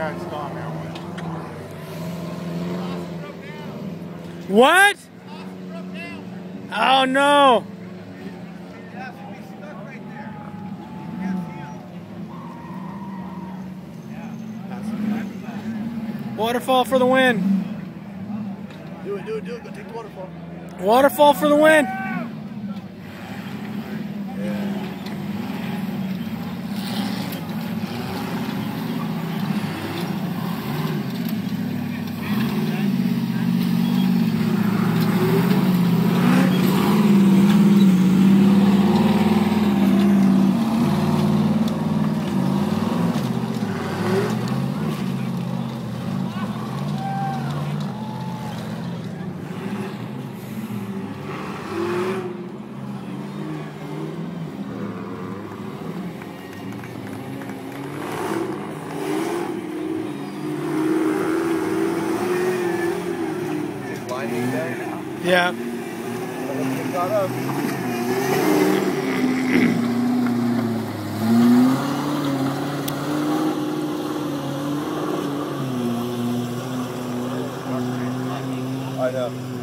Yeah, it's gone now. What? Oh no! Waterfall for the win. Do it. Go take the waterfall. Waterfall for the win. Yeah. I know.